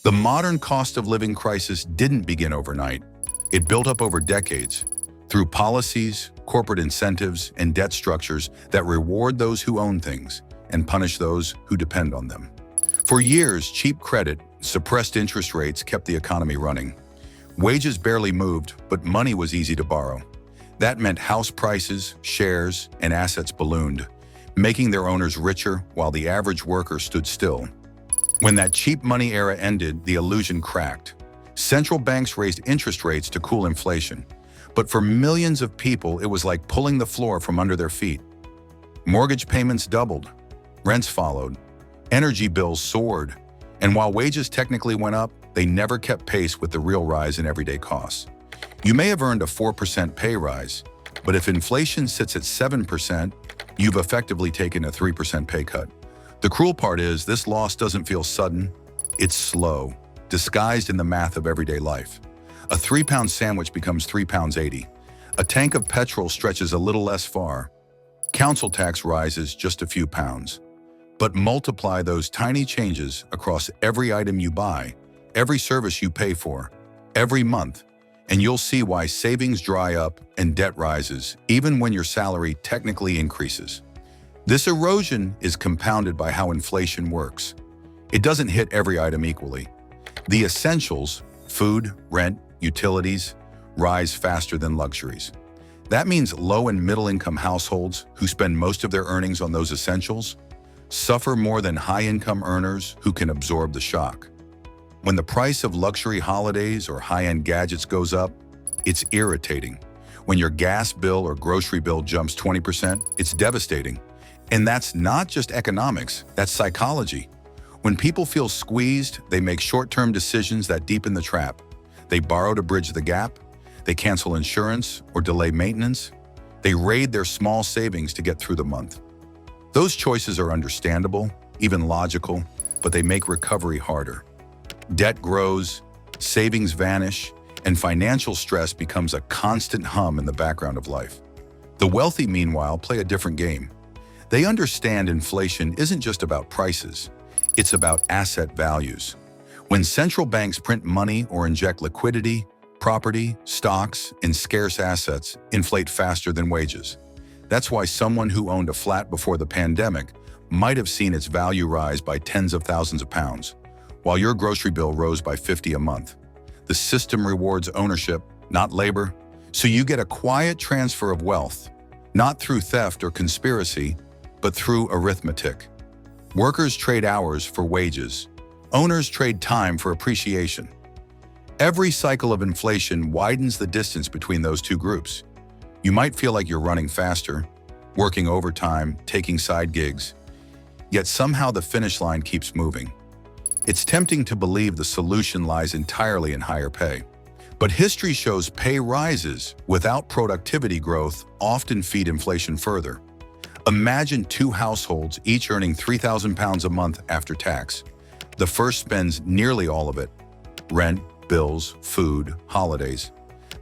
The modern cost of living crisis didn't begin overnight. It built up over decades through policies, corporate incentives, and debt structures that reward those who own things and punish those who depend on them. For years, cheap credit, suppressed interest rates kept the economy running. Wages barely moved, but money was easy to borrow. That meant house prices, shares, and assets ballooned, making their owners richer while the average worker stood still. When that cheap money era ended, the illusion cracked. Central banks raised interest rates to cool inflation. But for millions of people, it was like pulling the floor from under their feet. Mortgage payments doubled, rents followed, energy bills soared, and while wages technically went up, they never kept pace with the real rise in everyday costs. You may have earned a 4% pay rise, but if inflation sits at 7%, you've effectively taken a 3% pay cut. The cruel part is this loss doesn't feel sudden, it's slow, disguised in the math of everyday life. A 3-pound sandwich becomes 3 pounds 80. A tank of petrol stretches a little less far. Council tax rises just a few pounds. But multiply those tiny changes across every item you buy, every service you pay for, every month, and you'll see why savings dry up and debt rises, even when your salary technically increases. This erosion is compounded by how inflation works. It doesn't hit every item equally. The essentials, food, rent, utilities, rise faster than luxuries. That means low and middle-income households who spend most of their earnings on those essentials suffer more than high-income earners who can absorb the shock. When the price of luxury holidays or high-end gadgets goes up, it's irritating. When your gas bill or grocery bill jumps 20%, it's devastating. And that's not just economics, that's psychology. When people feel squeezed, they make short-term decisions that deepen the trap. They borrow to bridge the gap, they cancel insurance or delay maintenance, they raid their small savings to get through the month. Those choices are understandable, even logical, but they make recovery harder. Debt grows, savings vanish, and financial stress becomes a constant hum in the background of life. The wealthy, meanwhile, play a different game. They understand inflation isn't just about prices, it's about asset values. When central banks print money or inject liquidity, property, stocks, and scarce assets inflate faster than wages. That's why someone who owned a flat before the pandemic might have seen its value rise by tens of thousands of pounds, while your grocery bill rose by 50 a month. The system rewards ownership, not labor, so you get a quiet transfer of wealth, not through theft or conspiracy, but through arithmetic. Workers trade hours for wages. Owners trade time for appreciation. Every cycle of inflation widens the distance between those two groups. You might feel like you're running faster, working overtime, taking side gigs, yet somehow the finish line keeps moving. It's tempting to believe the solution lies entirely in higher pay. But history shows pay rises without productivity growth often feed inflation further. Imagine two households each earning £3,000 a month after tax. The first spends nearly all of it, rent, bills, food, holidays.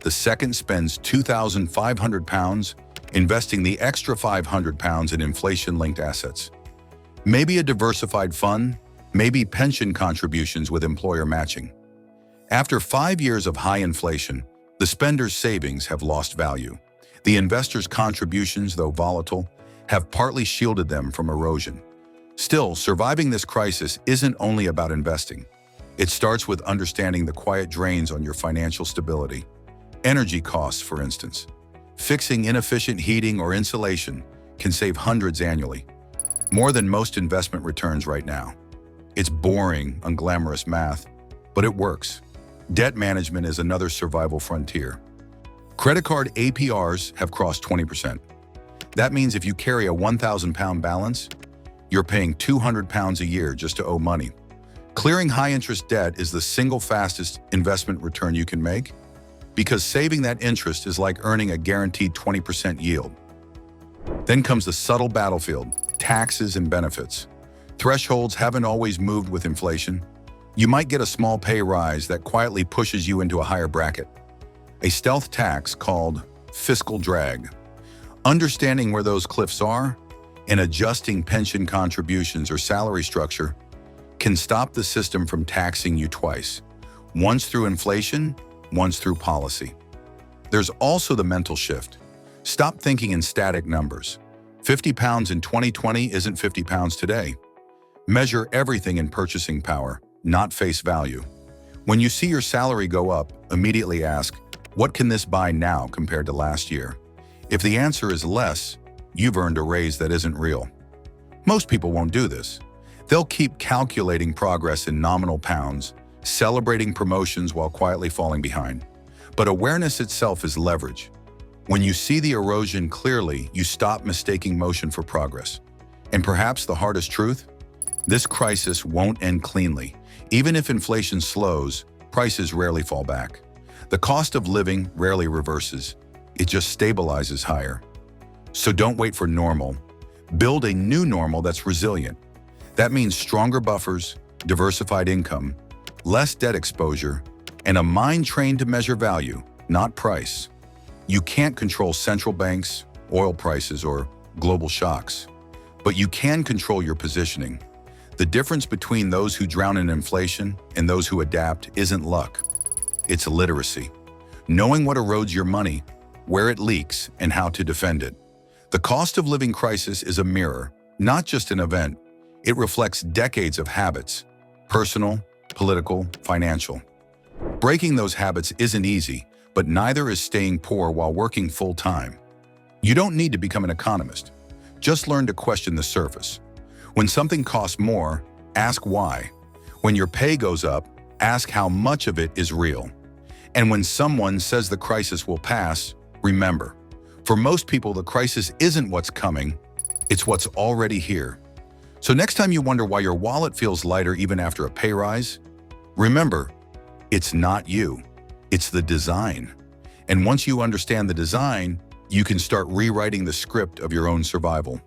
The second spends £2,500, investing the extra £500 in inflation-linked assets. Maybe a diversified fund, maybe pension contributions with employer matching. After 5 years of high inflation, the spender's savings have lost value. The investor's contributions, though volatile, have partly shielded them from erosion. Still, surviving this crisis isn't only about investing. It starts with understanding the quiet drains on your financial stability. Energy costs, for instance. Fixing inefficient heating or insulation can save hundreds annually, more than most investment returns right now. It's boring, unglamorous math, but it works. Debt management is another survival frontier. Credit card APRs have crossed 20%. That means if you carry a £1,000 balance, you're paying £200 a year just to owe money. Clearing high-interest debt is the single fastest investment return you can make, because saving that interest is like earning a guaranteed 20% yield. Then comes the subtle battlefield, taxes and benefits. Thresholds haven't always moved with inflation. You might get a small pay rise that quietly pushes you into a higher bracket. A stealth tax called fiscal drag. Understanding where those cliffs are and adjusting pension contributions or salary structure can stop the system from taxing you twice, once through inflation, once through policy. There's also the mental shift. Stop thinking in static numbers. 50 pounds in 2020 isn't 50 pounds today. Measure everything in purchasing power, not face value. When you see your salary go up, immediately ask, what can this buy now compared to last year? If the answer is less, you've earned a raise that isn't real. Most people won't do this. They'll keep calculating progress in nominal pounds, celebrating promotions while quietly falling behind. But awareness itself is leverage. When you see the erosion clearly, you stop mistaking motion for progress. And perhaps the hardest truth? This crisis won't end cleanly. Even if inflation slows, prices rarely fall back. The cost of living rarely reverses. It just stabilizes higher. So don't wait for normal. Build a new normal that's resilient. That means stronger buffers, diversified income, less debt exposure, and a mind trained to measure value, not price. You can't control central banks, oil prices, or global shocks, but you can control your positioning. The difference between those who drown in inflation and those who adapt isn't luck. It's literacy. Knowing what erodes your money, where it leaks, and how to defend it. The cost of living crisis is a mirror, not just an event. It reflects decades of habits, personal, political, financial. Breaking those habits isn't easy, but neither is staying poor while working full-time. You don't need to become an economist. Just learn to question the surface. When something costs more, ask why. When your pay goes up, ask how much of it is real. And when someone says the crisis will pass, remember, for most people, the crisis isn't what's coming, it's what's already here. So next time you wonder why your wallet feels lighter even after a pay rise, remember, it's not you, it's the design. And once you understand the design, you can start rewriting the script of your own survival.